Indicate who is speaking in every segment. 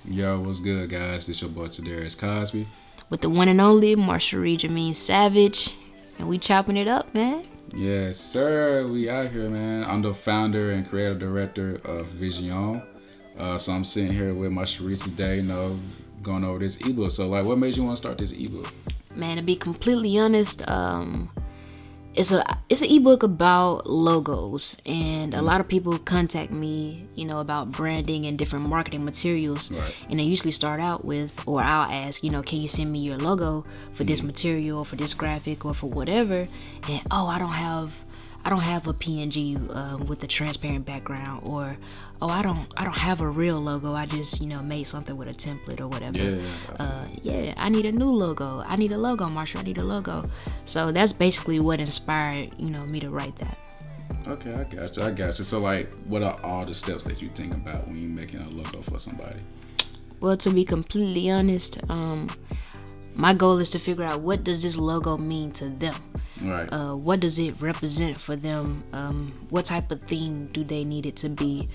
Speaker 1: Yo, what's good, guys? This your boy TaDarius Cosby.
Speaker 2: With the one and only Marcherie IG Savage, and we chopping it up, man.
Speaker 1: Yes, sir. We out here, man. I'm the founder and creative director of Visioné. So I'm sitting here with Marcherie today, going over this ebook. So, what made you want to start this ebook?
Speaker 2: Man, to be completely honest, it's an ebook about logos, and a lot of people contact me, about branding and different marketing materials.
Speaker 1: Right.
Speaker 2: And they usually start out with, or I'll ask, can you send me your logo for this material, for this graphic, or for whatever? And I don't have a PNG with a transparent background, or I don't have a real logo. I just made something with a template or whatever. I need a new logo. I need a logo, Marshall. I need a logo. So that's basically what inspired me to write that.
Speaker 1: Okay, I got you. So, what are all the steps that you think about when you're making a logo for somebody?
Speaker 2: Well, to be completely honest, my goal is to figure out, what does this logo mean to them?
Speaker 1: Right.
Speaker 2: What does it represent for them? What type of theme do they need it to be?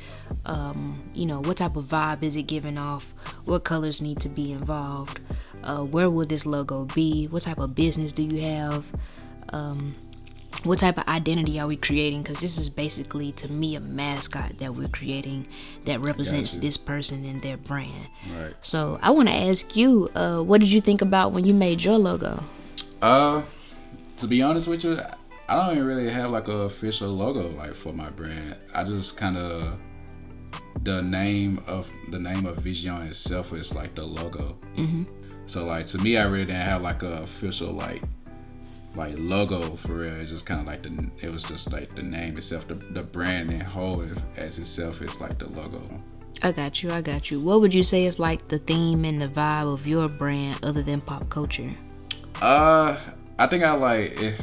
Speaker 2: What type of vibe is it giving off? What colors need to be involved? Where will this logo be? What type of business do you have? What type of identity are we creating? Because this is basically, to me, a mascot that we're creating that represents this person and their brand.
Speaker 1: Right.
Speaker 2: So I want to ask you, what did you think about when you made your logo?
Speaker 1: To be honest with you, I don't even really have an official logo for my brand. I just kind of, the name of Vision itself is the logo.
Speaker 2: Mm-hmm.
Speaker 1: So to me, I really didn't have an official logo for real. It's just kind of it was just the name itself, the brand and whole as itself is the logo.
Speaker 2: I got you. What would you say is the theme and the vibe of your brand other than pop culture?
Speaker 1: I think I it.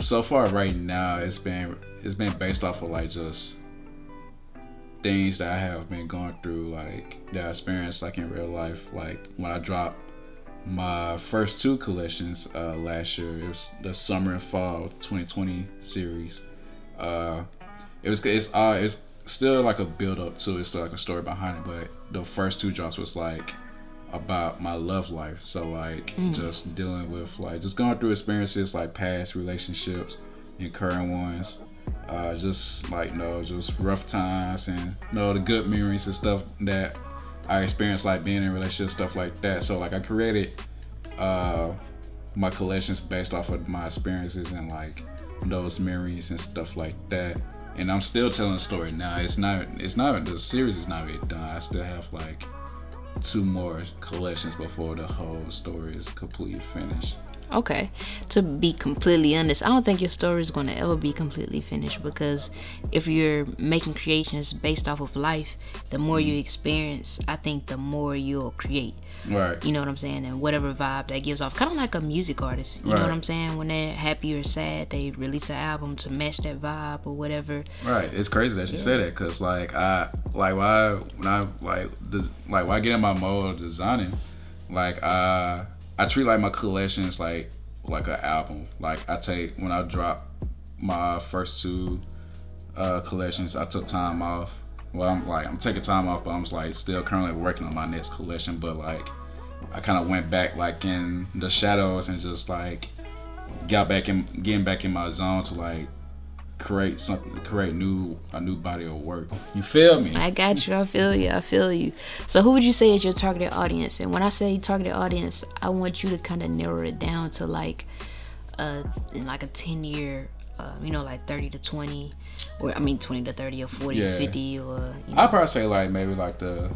Speaker 1: So far right now, it's been based off of just things that I have been going through, that I experienced in real life. When I dropped my first two collections last year, it was the summer and fall 2020 series. It's still a build up to it. It's still a story behind it, but the first two drops was about my love life. So just dealing with just going through experiences, past relationships and current ones, just just rough times and the good memories and stuff that I experienced being in relationships, stuff like that. So I created my collections based off of my experiences and those memories and stuff like that. And I'm still telling the story now. It's not the series is not really done. I still have two more collections before the whole story is completely finished.
Speaker 2: Okay. To be completely honest, I don't think your story is going to ever be completely finished, because if you're making creations based off of life, the more you experience, I think the more you'll create.
Speaker 1: Right.
Speaker 2: You know what I'm saying? And whatever vibe that gives off, kind of like a music artist. You know what I'm saying? When they're happy or sad, they release an album to match that vibe or whatever.
Speaker 1: Right. It's crazy that you say that, because when I get in my mode of designing, I treat my collections like an album. I take, when I drop my first two collections, I took time off. Well, I'm taking time off, but I'm still currently working on my next collection. But I kind of went back in the shadows and just getting back in my zone to create a new body of work. You feel me?
Speaker 2: I got you. I feel you. So who would you say is your targeted audience? And when I say targeted audience, I want you to kind of narrow it down to in a 10-year, 30 to 20, or 20 to 30, or 40 to 50, or
Speaker 1: I'd probably say maybe the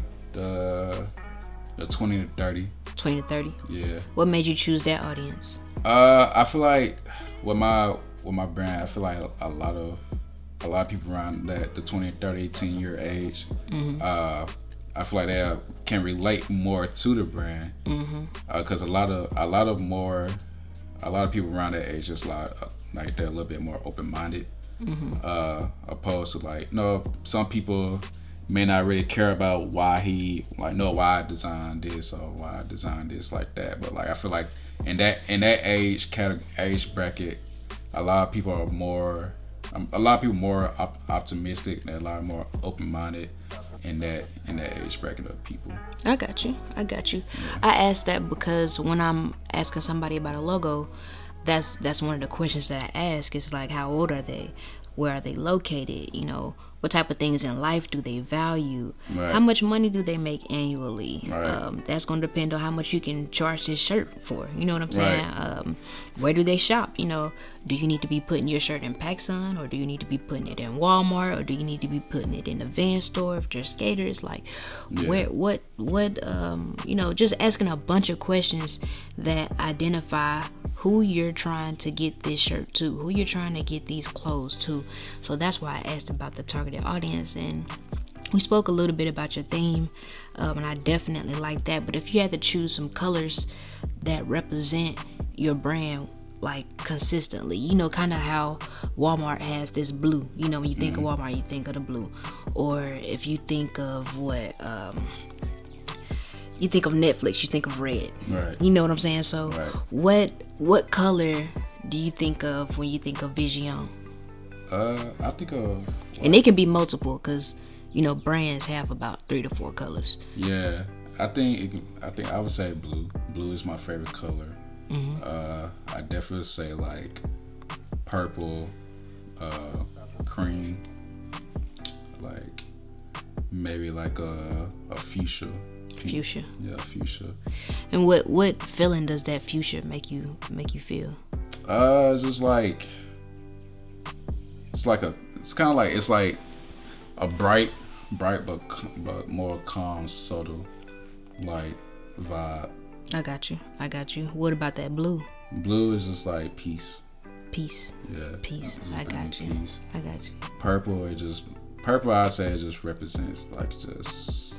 Speaker 1: 20 to 30.
Speaker 2: 20 to 30.
Speaker 1: Yeah.
Speaker 2: What made you choose that audience?
Speaker 1: I feel with my brand, I feel a lot of people around the 20, 30, 18 year age, I feel they can relate more to the brand, because a lot of people around that age just they're a little bit more open minded, opposed to some people may not really care about why why I designed this or why I designed this like that. But I feel in that age bracket, a lot of people are more optimistic. They're a lot more open minded, in that age bracket of people.
Speaker 2: I got you. Yeah. I asked that because when I'm asking somebody about a logo, that's one of the questions that I ask. Is like, how old are they? Where are they located? You know, what type of things in life do they value?
Speaker 1: Right.
Speaker 2: How much money do they make annually?
Speaker 1: Right.
Speaker 2: That's going to depend on how much you can charge this shirt for. You know what I'm saying?
Speaker 1: Right.
Speaker 2: Where do they shop? You know, do you need to be putting your shirt in PacSun, or do you need to be putting it in Walmart, or do you need to be putting it in a Van store if they're skaters? Like, what you know, just asking a bunch of questions that identify who you're trying to get this shirt to, who you're trying to get these clothes to. So that's why I asked about the targeted audience, and we spoke a little bit about your theme, and I definitely like that. But if you had to choose some colors that represent your brand, like consistently, you know, kind of how Walmart has this blue, you know, when you think of Walmart, you think of the blue. Or if you think of you think of Netflix, you think of red.
Speaker 1: Right.
Speaker 2: You know what I'm saying? So
Speaker 1: right.
Speaker 2: what color do you think of when you think of Vision?
Speaker 1: I think of...
Speaker 2: And it can be multiple, because, you know, brands have about 3 to 4 colors.
Speaker 1: Yeah. I think I would say blue. Blue is my favorite color. I definitely say like purple, cream, like maybe like a fuchsia.
Speaker 2: Fuchsia.
Speaker 1: Yeah, fuchsia.
Speaker 2: And what feeling does that fuchsia make you feel?
Speaker 1: It's just like it's kind of like a bright but more calm, subtle like vibe.
Speaker 2: I got you. What about that blue?
Speaker 1: Blue is just like peace.
Speaker 2: Yeah. Peace. I got you.
Speaker 1: Purple, I'd say it just represents like just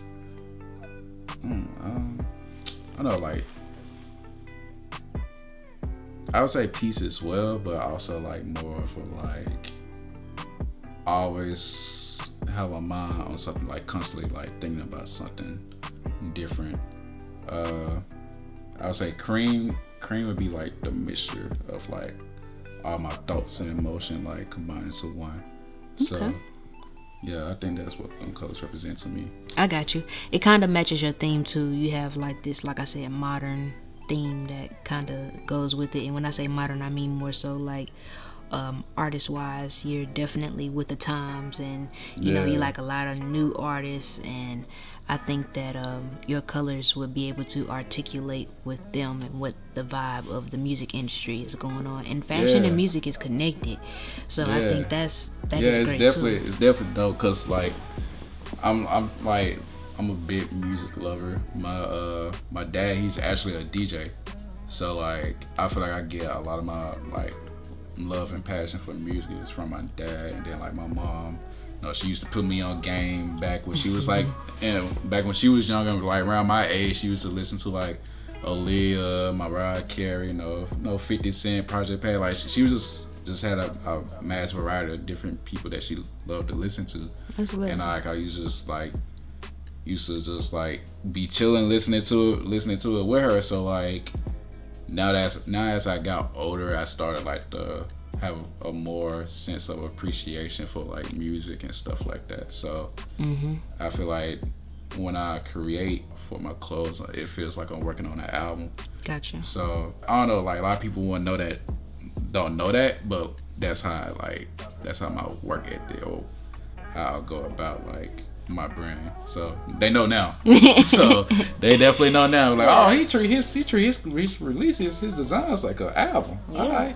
Speaker 1: I know, like I would say peace as well, but also like more for like always have a mind on something, like constantly like thinking about something different. I would say cream would be like the mixture of like all my thoughts and emotion like combined into one. Okay. So yeah, I think that's what them colors represent to me.
Speaker 2: I got you. It kind of matches your theme too. You have like this, like I said, modern theme that kind of goes with it. And when I say modern, I mean more so like artist wise, you're definitely with the times, and you know, you like a lot of new artists, and I think that your colors would be able to articulate with them and what the vibe of the music industry is going on. And fashion and music is connected, so I think that is great too.
Speaker 1: It's definitely dope, because like I'm a big music lover. My dad, he's actually a DJ, so like I feel like I get a lot of my like love and passion for music is from my dad. And then like my mom, you know, she used to put me on game back when she was like, and back when she was younger, like around my age, she used to listen to like Aaliyah, Mariah Carey, you know, 50 Cent, Project Pat. Like she was just had a mass variety of different people that she loved to listen to. And I used to just be chilling, listening to it with her. So like now as I got older, I started like to have a more sense of appreciation for like music and stuff like that. So I feel like when I create for my clothes, it feels like I'm working on an album.
Speaker 2: Gotcha.
Speaker 1: So I don't know, like a lot of people don't know that, but that's how my work ethic, or how I go about like my brand. So they know now. So they definitely know now. Like, oh, he treat his releases, his designs like an album.
Speaker 2: Yeah.
Speaker 1: All right.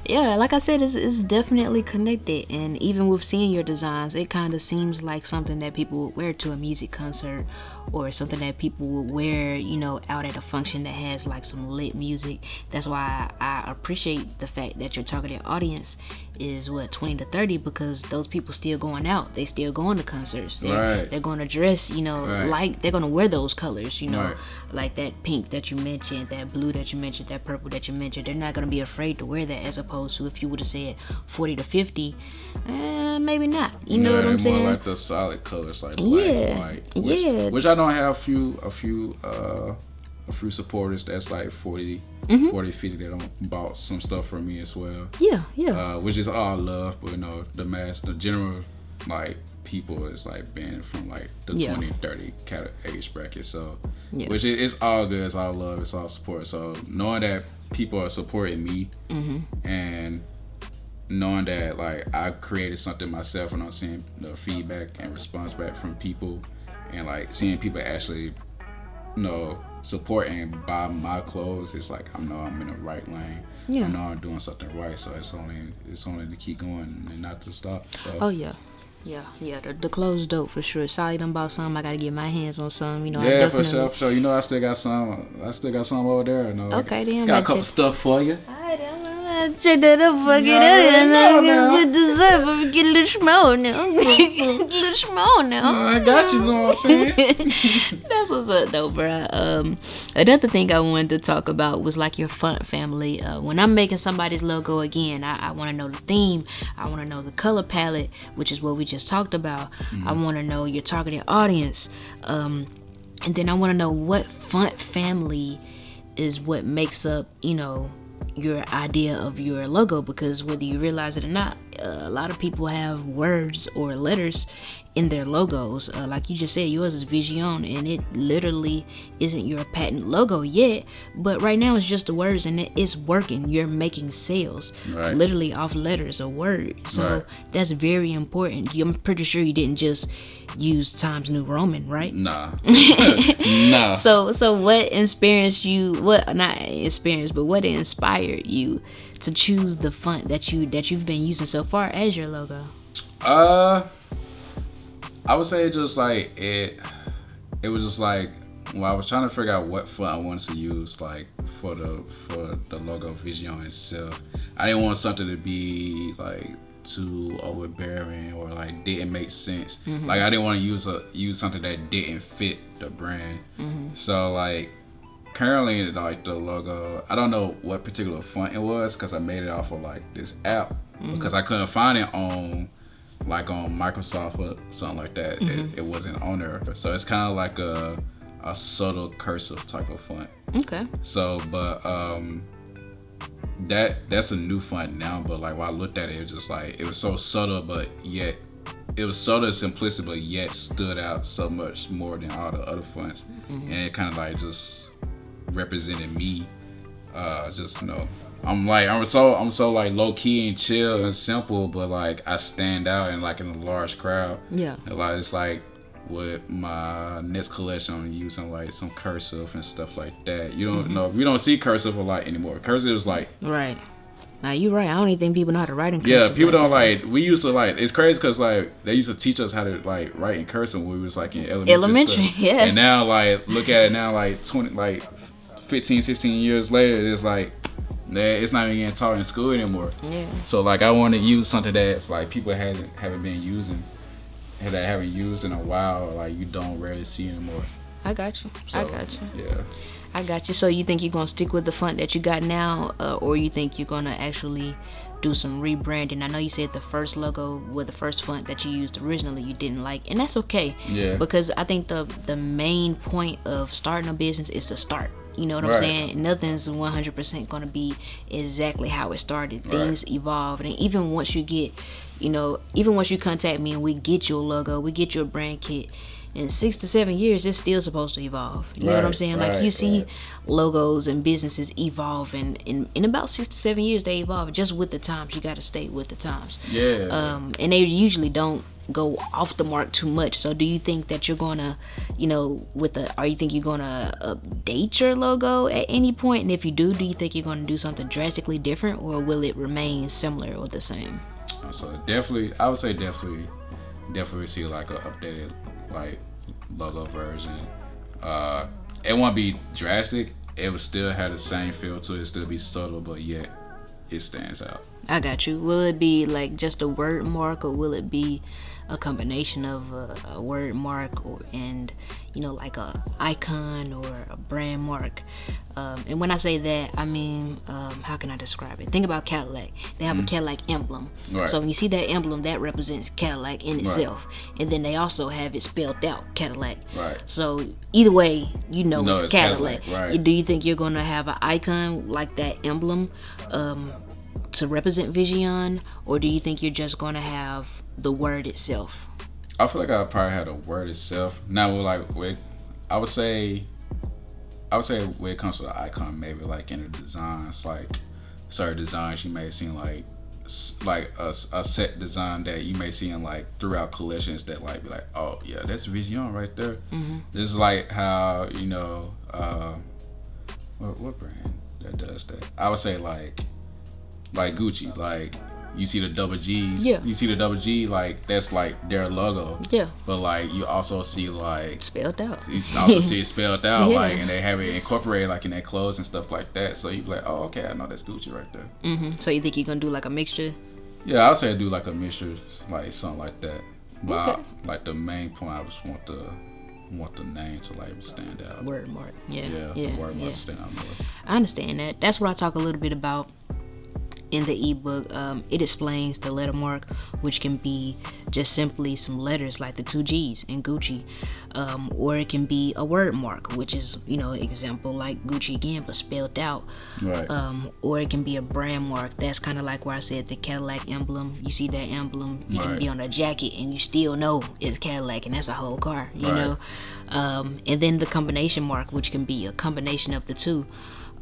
Speaker 2: Yeah, like I said, it's definitely connected. And even with seeing your designs, it kind of seems like something that people would wear to a music concert, or something that people would wear, you know, out at a function that has like some lit music. That's why I appreciate the fact that your targeted audience is 20 to 30, because those people still going out, they still going to concerts, they're going to dress, you know, like they're going to wear those colors, you know, like that pink that you mentioned, that blue that you mentioned, that purple that you mentioned. They're not going to be afraid to wear that, as opposed to if you would have said 40 to 50, maybe not, you know what I'm saying?
Speaker 1: More like the solid colors, like black and white, which I don't have a few supporters that's like 40, 50 that don't bought some stuff from me as well.
Speaker 2: Yeah.
Speaker 1: Which is all love, but you know, the general like people is like been from like the 20, 30 age bracket. So, which it's all good, it's all love, it's all support. So knowing that people are supporting me, and knowing that like I created something myself, and I'm seeing the feedback and response back from people, and like seeing people actually, support and buy my clothes, it's like I know I'm in the right lane. I know I'm doing something right. So it's only to keep going and not to stop. So.
Speaker 2: Oh yeah. The clothes dope for sure. Sally done bought some. I gotta get my hands on some.
Speaker 1: Yeah,
Speaker 2: I definitely...
Speaker 1: for sure. I still got some over there.
Speaker 2: Okay, then.
Speaker 1: Got a couple stuff for you.
Speaker 2: Alright, I'm gonna check that up. Fuck it up. Get this up. Get a little small now. Get a little small now.
Speaker 1: I got you. Know what I'm saying?
Speaker 2: That's what's up, though, bro. Another thing I wanted to talk about was like your font family. When I'm making somebody's logo again, I want to know the theme. I want to know the color palette, which is what we just talked about. I want to know your targeted audience, and then I want to know what font family is what makes up your idea of your logo, because whether you realize it or not, a lot of people have words or letters in their logos. Like you just said, yours is Visioné, and it literally isn't your patent logo yet, but right now it's just the words, and it's working. You're making sales literally off letters or words. So that's very important. I'm pretty sure you didn't just use Times New Roman, right?
Speaker 1: Nah. Nah.
Speaker 2: So what inspired you, what inspired you to choose the font that you've been using so far as your logo?
Speaker 1: I would say just like it was just like when I was trying to figure out what font I wanted to use, like for the logo Visioné itself. I didn't want something to be like too overbearing or like didn't make sense. Like I didn't want to use something that didn't fit the brand. So like currently, like the logo, I don't know what particular font it was because I made it off of like this app because I couldn't find it on Microsoft or something like that. It wasn't on there. So it's kind of like a subtle cursive type of font. Okay. So, but that's a new font now. But like when I looked at it, it was just like it was so subtle, but yet it was subtle and simplistic, but yet stood out so much more than all the other fonts, and it kind of like just represented me. I'm so like low key and chill and simple, but like I stand out in a large crowd. Yeah. And like it's like with my next collection, I'm using like some cursive and stuff like that. You don't know, we don't see cursive a lot anymore. Cursive is like
Speaker 2: right. Now you're right. I don't even think people know how to write in cursive.
Speaker 1: Yeah, people don't like. We used to like. It's crazy because like they used to teach us how to like write in cursive when we was like in elementary. Yeah. And now like look at it now like 15, 16 years later, it's like it's not even getting taught in school anymore. Yeah. So like I want to use something that's like people haven't been using, that haven't used in a while, or like you don't rarely see anymore.
Speaker 2: I got you.
Speaker 1: Yeah.
Speaker 2: I got you. So you think you're gonna stick with the font that you got now, or you think you're gonna actually do some rebranding? I know you said the first logo with the first font that you used originally you didn't like, and that's okay. Yeah. Because I think the main point of starting a business is to start. You know what I'm saying? Nothing's 100% gonna be exactly how it started. Things evolve, and even once you get, even once you contact me and we get your logo, we get your brand kit, in 6 to 7 years, it's still supposed to evolve. You know what I'm saying? Like you see logos and businesses evolve, and in about 6 to 7 years they evolve. Just with the times, you got to stay with the times. Yeah. And they usually don't go off the mark too much. So do you think that you're gonna, are you think you're gonna update your logo at any point? And if you do you think you're gonna do something drastically different, or will it remain similar or the same?
Speaker 1: So I would say definitely see like an updated like logo version. It won't be drastic. It would still have the same feel to it, still be subtle, but yet it stands out.
Speaker 2: I got you. Will it be like just a word mark, or will it be a combination of a word mark and like a icon or a brand mark? And when I say that, I mean, how can I describe it? Think about Cadillac. They have a Cadillac emblem. So when you see that emblem, that represents Cadillac in itself. And then they also have it spelled out, Cadillac. So either way, it's Cadillac. Do you think you're going to have an icon like that emblem to represent Vision, or do you think you're just going to have the word itself?
Speaker 1: I feel like I probably had a word itself. Now, I would say when it comes to the icon, maybe like in the designs, like certain designs you may see like a set design that you may see in like throughout collections that like be like, oh yeah, that's Vision right there.
Speaker 2: Mm-hmm.
Speaker 1: This is like how, you know, what brand that does that? I would say like Gucci, like you see the double G's.
Speaker 2: Yeah.
Speaker 1: You see the double G, like that's like their logo.
Speaker 2: Yeah.
Speaker 1: But like you also see like
Speaker 2: spelled out.
Speaker 1: You also see it spelled out,
Speaker 2: Yeah.
Speaker 1: like, and they have it incorporated like in their clothes and stuff like that. So you be like, oh, okay, I know that's Gucci right there.
Speaker 2: Mm-hmm. So you think you're gonna do like a mixture?
Speaker 1: Yeah, I'd say do like a mixture, like something like that. But
Speaker 2: Okay.
Speaker 1: like the main point, I just want the name to like stand out.
Speaker 2: Word mark. Yeah.
Speaker 1: The word mark to stand out more.
Speaker 2: I understand that. That's what I talk a little bit about in the ebook. It explains the letter mark, which can be just simply some letters like the 2 G's in Gucci, or it can be a word mark, which is, you know, example like Gucci again but spelled out.
Speaker 1: Right.
Speaker 2: Or it can be a brand mark. That's kind of like where I said the Cadillac emblem. You see that emblem, you can be on a jacket and you still know it's Cadillac, and that's a whole car, you know. And then the combination mark, which can be a combination of the two,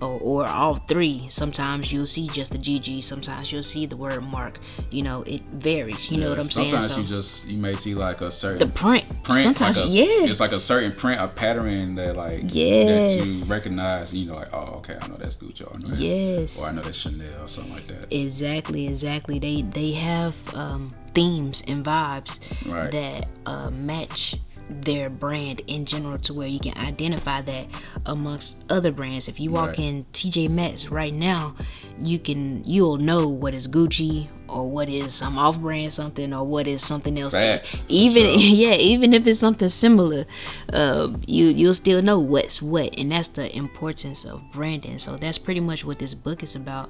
Speaker 2: or all three. Sometimes you'll see just the GG, sometimes you'll see the word mark. You know, it varies. You know what I'm saying?
Speaker 1: Sometimes you may see like a certain
Speaker 2: the print. Sometimes,
Speaker 1: like it's like a certain print, a pattern that like that you recognize. And you know, like, oh, okay, I know that's Gucci, or I know that's, or I know that's Chanel, or something like that.
Speaker 2: Exactly. They have themes and vibes that match their brand in general, to where you can identify that amongst other brands. If you walk in TJ Maxx right now, you'll know what is Gucci, or what is some off-brand something, or what is something else. Even if it's something similar, you'll still know what's what, and that's the importance of branding. So that's pretty much what this book is about.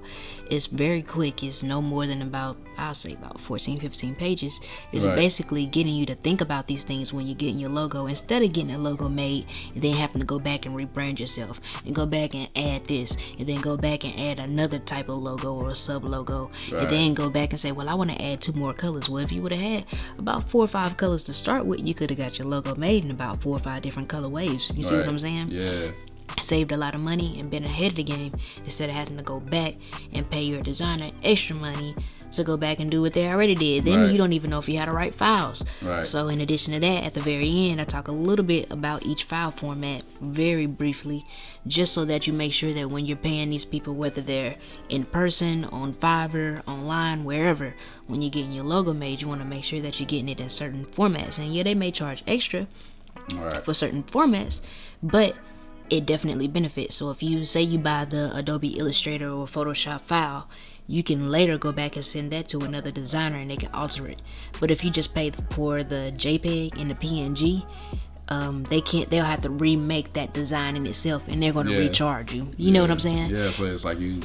Speaker 2: It's very quick. It's no more than about 14-15 pages. It's basically getting you to think about these things when you're getting your logo, instead of getting a logo made and then having to go back and rebrand yourself and go back and add this and then go back and add another type of logo or a sub logo, and then go back and say, well, I want to add 2 more colors. Well, if you would have had about 4 or 5 colors to start with, you could have got your logo made in about 4 or 5 different color waves. You see what I'm saying?
Speaker 1: Yeah.
Speaker 2: Saved a lot of money and been ahead of the game, instead of having to go back and pay your designer extra money to go back and do what they already did. Then you don't even know if you had to write files. So in addition to that, at the very end, I talk a little bit about each file format very briefly, just so that you make sure that when you're paying these people, whether they're in person, on Fiverr, online, wherever, when you're getting your logo made, you want to make sure that you're getting it in certain formats. And yeah, they may charge extra for certain formats, but it definitely benefits. So if you say you buy the Adobe Illustrator or Photoshop file, you can later go back and send that to another designer and they can alter it. But if you just pay for the JPEG and the PNG, they'll have to remake that design in itself, and they're going to recharge you. You know what I'm saying?
Speaker 1: Yeah, so it's like you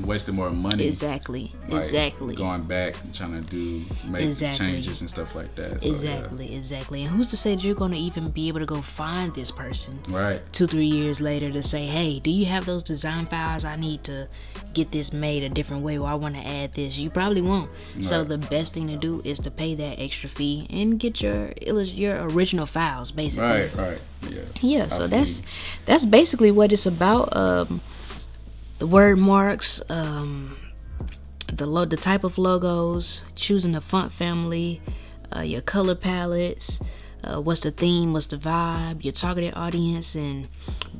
Speaker 1: wasted more money.
Speaker 2: Exactly.
Speaker 1: Going back and trying to make changes and stuff like that. So,
Speaker 2: exactly. And who's to say that you're going to even be able to go find this person 2-3 years later to say, hey, do you have those design files? I need to get this made a different way, or I want to add this. You probably won't. So the best thing to do is to pay that extra fee and get your original files, basically. So that's basically what it's about. The word marks, the type of logos, choosing the font family, your color palettes, what's the theme, what's the vibe, your targeted audience, and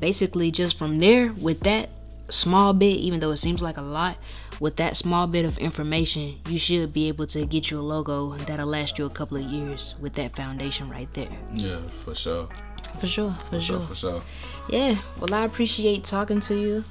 Speaker 2: basically just from there, with that small bit, even though it seems like a lot, with that small bit of information, you should be able to get you a logo that'll last you a couple of years with that foundation right there.
Speaker 1: Yeah, for sure.
Speaker 2: For sure. Yeah, well, I appreciate talking to you.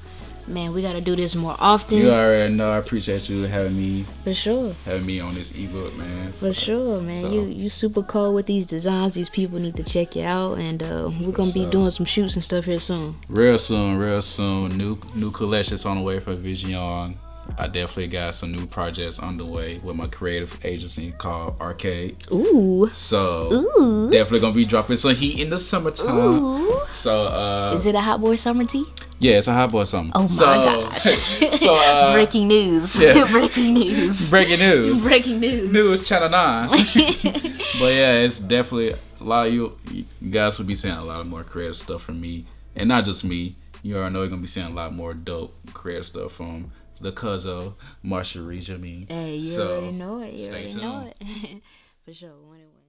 Speaker 2: Man, we gotta do this more often.
Speaker 1: You already know I appreciate you having me.
Speaker 2: For sure.
Speaker 1: Having me on this ebook, man.
Speaker 2: For sure, man. So, you super cool with these designs. These people need to check you out, and we're gonna be doing some shoots and stuff here soon. Real soon.
Speaker 1: New collections on the way for Vision. I definitely got some new projects underway with my creative agency called Arcade.
Speaker 2: Ooh.
Speaker 1: So definitely gonna be dropping some heat in the summertime.
Speaker 2: Ooh.
Speaker 1: So
Speaker 2: is it a Hot Boy Summer tea?
Speaker 1: Yeah, it's a Hot Boy song.
Speaker 2: Oh my gosh.
Speaker 1: So
Speaker 2: breaking news.
Speaker 1: Yeah.
Speaker 2: Breaking news.
Speaker 1: Breaking news.
Speaker 2: Breaking news.
Speaker 1: News Channel 9. But yeah, it's definitely a lot of you guys will be seeing a lot of more creative stuff from me, and not just me. You already know you're gonna be seeing a lot more dope creative stuff from the Cuzzo, Marcherie IG.
Speaker 2: Hey, you already know it. You
Speaker 1: stay
Speaker 2: already
Speaker 1: tuned.
Speaker 2: know it. For sure. Anyway.